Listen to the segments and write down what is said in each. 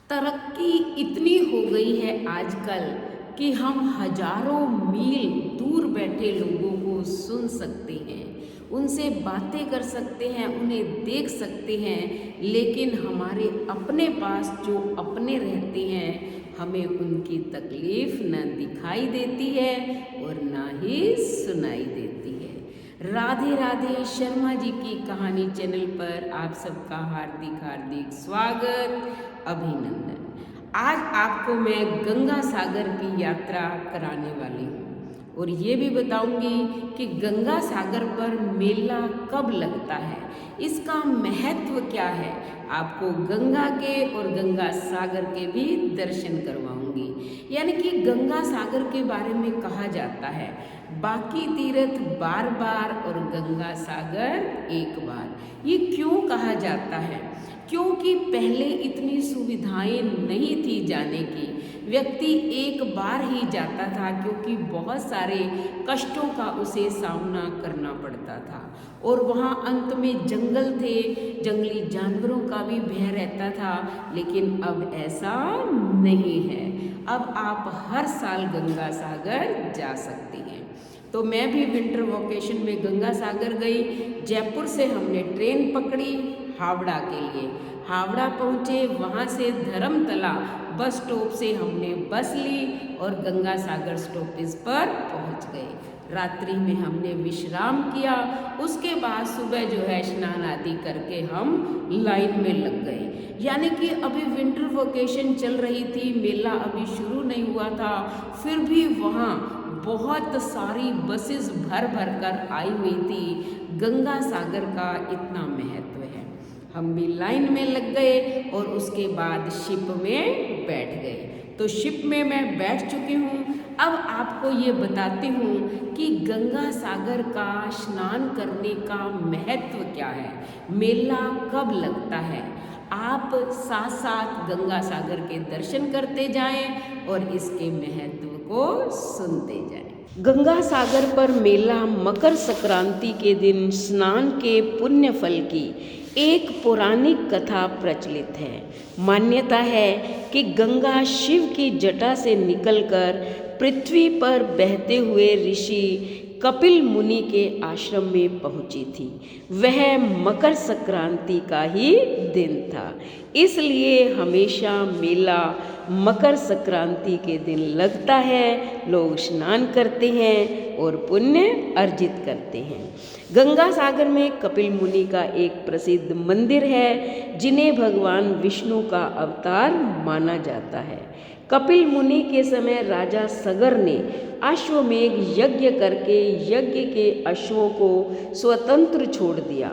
तरक्की इतनी हो गई है आजकल कि हम हजारों मील दूर बैठे लोगों को सुन सकते हैं, उनसे बातें कर सकते हैं, उन्हें देख सकते हैं। लेकिन हमारे अपने पास जो अपने रहते हैं, हमें उनकी तकलीफ न दिखाई देती है और ना ही सुनाई देती है। राधे राधे शर्मा जी की कहानी चैनल पर आप सबका हार्दिक हार्दिक स्वागत, अभिनंदन। आज आपको मैं गंगा सागर की यात्रा कराने वाली हूँ और ये भी बताऊंगी कि गंगा सागर पर मेला कब लगता है, इसका महत्व क्या है। आपको गंगा के और गंगा सागर के भी दर्शन करवाऊंगी। यानी कि गंगा सागर के बारे में कहा जाता है, बाकी तीर्थ बार बार और गंगा सागर एक बार। ये क्यों कहा जाता है? क्योंकि पहले इतनी सुविधाएं नहीं थी जाने की, व्यक्ति एक बार ही जाता था क्योंकि बहुत सारे कष्टों का उसे सामना करना पड़ता था। और वहाँ अंत में जंगल थे, जंगली जानवरों का भी भय रहता था। लेकिन अब ऐसा नहीं है, अब आप हर साल गंगा सागर जा सकती हैं। तो मैं भी विंटर वोकेशन में गंगा सागर गई। जयपुर से हमने ट्रेन पकड़ी हावड़ा के लिए, हावड़ा पहुँचे, वहाँ से धर्मतला बस स्टॉप से हमने बस ली और गंगा सागर स्टॉपेज पर पहुँच गए। रात्रि में हमने विश्राम किया, उसके बाद सुबह जो है स्नान आदि करके हम लाइन में लग गए। यानी कि अभी विंटर वोकेशन चल रही थी, मेला अभी शुरू नहीं हुआ था, फिर भी वहाँ बहुत सारी बसेस भर भर कर आई हुई थी। गंगा सागर का इतना महत्व है। हम भी लाइन में लग गए और उसके बाद शिप में बैठ गए। तो शिप में मैं बैठ चुकी हूँ। अब आपको ये बताती हूँ कि गंगा सागर का स्नान करने का महत्व क्या है, मेला कब लगता है। आप साथ साथ गंगा सागर के दर्शन करते जाएं और इसके महत्व को सुनते जाएं। गंगा सागर पर मेला मकर संक्रांति के दिन स्नान के पुण्य फल की एक पौराणिक कथा प्रचलित है। मान्यता है कि गंगा शिव की जटा से निकलकर पृथ्वी पर बहते हुए ऋषि कपिल मुनि के आश्रम में पहुंची थी। वह मकर संक्रांति का ही दिन था, इसलिए हमेशा मेला मकर संक्रांति के दिन लगता है। लोग स्नान करते हैं और पुण्य अर्जित करते हैं। गंगा सागर में कपिल मुनि का एक प्रसिद्ध मंदिर है, जिन्हें भगवान विष्णु का अवतार माना जाता है। कपिल मुनि के समय राजा सगर ने अश्वमेघ यज्ञ करके यज्ञ के अश्वों को स्वतंत्र छोड़ दिया।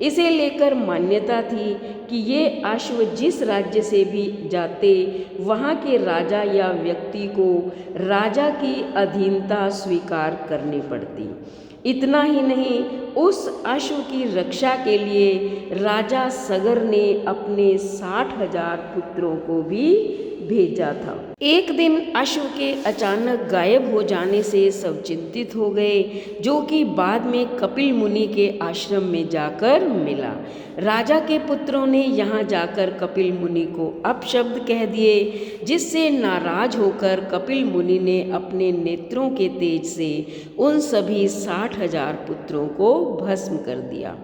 इसे लेकर मान्यता थी कि ये अश्व जिस राज्य से भी जाते, वहाँ के राजा या व्यक्ति को राजा की अधीनता स्वीकार करनी पड़ती। इतना ही नहीं, उस अश्व की रक्षा के लिए राजा सगर ने अपने 60,000 पुत्रों को भी भेजा था। एक दिन अश्व के अचानक गायब हो जाने से सब चिंतित हो गए, जो कि बाद में कपिल मुनि के आश्रम में जाकर मिला। राजा के पुत्रों ने यहाँ जाकर कपिल मुनि को अपशब्द कह दिए, जिससे नाराज होकर कपिल मुनि ने अपने नेत्रों के तेज से उन सभी 60,000 पुत्रों को भस्म कर दिया।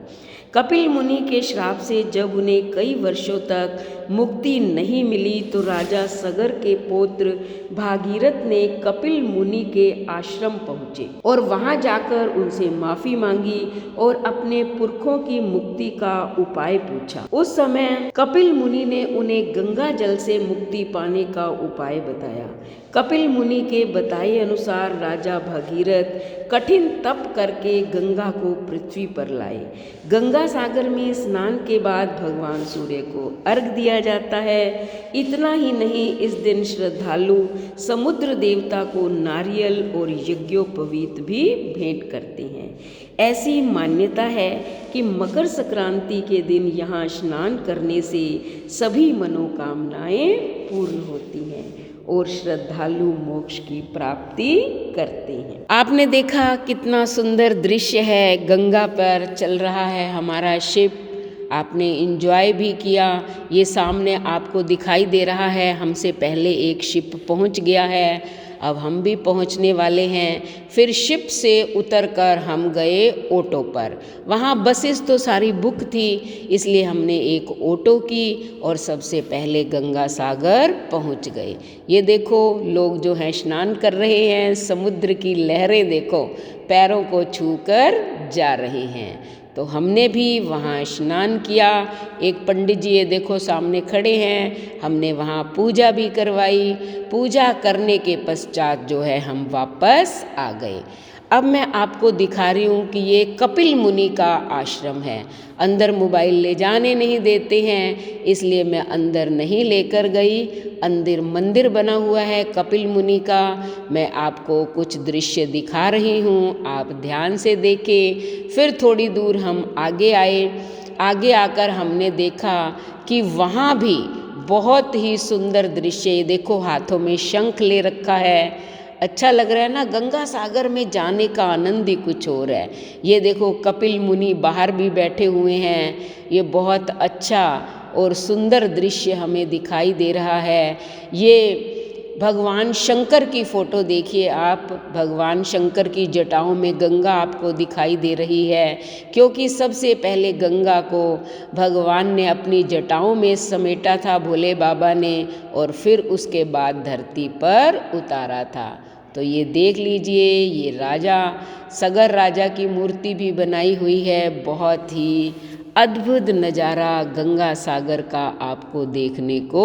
कपिल मुनि के श्राप से जब उन्हें कई वर्षों तक मुक्ति नहीं मिली, तो राजा सगर के पौत्र भागीरथ ने कपिल मुनि के आश्रम पहुँचे और वहाँ जाकर उनसे माफ़ी मांगी और अपने पुरखों की मुक्ति का उपाय पूछा। उस समय कपिल मुनि ने उन्हें गंगा जल से मुक्ति पाने का उपाय बताया। कपिल मुनि के बताए अनुसार राजा भगीरथ कठिन तप करके गंगा को पृथ्वी पर लाए। गंगा सागर में स्नान के बाद भगवान सूर्य को अर्घ्य दिया जाता है। इतना ही नहीं, इस दिन श्रद्धालु समुद्र देवता को नारियल और यज्ञोपवीत भी भेंट करते हैं। ऐसी मान्यता है कि मकर संक्रांति के दिन यहाँ स्नान करने से सभी मनोकामनाएं पूर्ण होती हैं और श्रद्धालु मोक्ष की प्राप्ति करते हैं। आपने देखा कितना सुंदर दृश्य है, गंगा पर चल रहा है हमारा शिप आपने एंजॉय भी किया। ये सामने आपको दिखाई दे रहा है, हमसे पहले एक शिप पहुंच गया है, अब हम भी पहुंचने वाले हैं। फिर शिप से उतरकर हम गए ऑटो पर। वहाँ बसेस तो सारी बुक थी, इसलिए हमने एक ऑटो की और सबसे पहले गंगा सागर पहुंच गए। ये देखो लोग जो हैं स्नान कर रहे हैं, समुद्र की लहरें देखो पैरों को छूकर जा रही हैं। तो हमने भी वहाँ स्नान किया। एक पंडित जी ये देखो सामने खड़े हैं, हमने वहाँ पूजा भी करवाई। पूजा करने के पश्चात जो है हम वापस आ गए। अब मैं आपको दिखा रही हूँ कि ये कपिल मुनि का आश्रम है। अंदर मोबाइल ले जाने नहीं देते हैं, इसलिए मैं अंदर नहीं लेकर गई। अंदर मंदिर बना हुआ है कपिल मुनि का। मैं आपको कुछ दृश्य दिखा रही हूँ, आप ध्यान से देखें। फिर थोड़ी दूर हम आगे आए। आगे आकर हमने देखा कि वहाँ भी बहुत ही सुंदर दृश्य। ये देखो हाथों में शंख ले रखा है, अच्छा लग रहा है ना। गंगा सागर में जाने का आनंद ही कुछ और है। ये देखो कपिल मुनि बाहर भी बैठे हुए हैं। ये बहुत अच्छा और सुंदर दृश्य हमें दिखाई दे रहा है। ये भगवान शंकर की फ़ोटो देखिए आप, भगवान शंकर की जटाओं में गंगा आपको दिखाई दे रही है, क्योंकि सबसे पहले गंगा को भगवान ने अपनी जटाओं में समेटा था भोले बाबा ने, और फिर उसके बाद धरती पर उतारा था। तो ये देख लीजिए, ये राजा सगर राजा की मूर्ति भी बनाई हुई है। बहुत ही अद्भुत नज़ारा गंगा सागर का आपको देखने को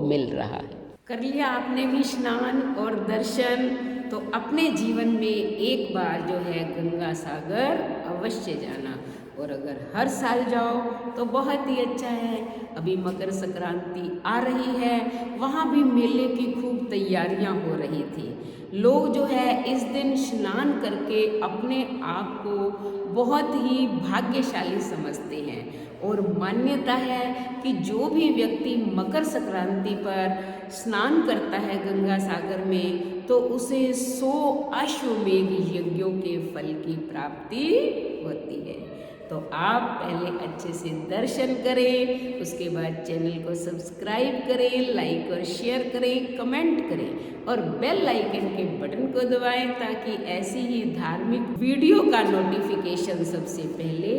मिल रहा है। कर लिया आपने भी स्नान और दर्शन, तो अपने जीवन में एक बार जो है गंगा सागर अवश्य जाना। और अगर हर साल जाओ तो बहुत ही अच्छा है। अभी मकर संक्रांति आ रही है, वहाँ भी मेले की खूब तैयारियाँ हो रही थी। लोग जो है इस दिन स्नान करके अपने आप को बहुत ही भाग्यशाली समझते हैं। और मान्यता है कि जो भी व्यक्ति मकर संक्रांति पर स्नान करता है गंगा सागर में, तो उसे 100 अश्वमेध यज्ञों के फल की प्राप्ति होती है। तो आप पहले अच्छे से दर्शन करें, उसके बाद चैनल को सब्सक्राइब करें, लाइक और शेयर करें, कमेंट करें और बेल आइकन के बटन को दबाएं, ताकि ऐसी ही धार्मिक वीडियो का नोटिफिकेशन सबसे पहले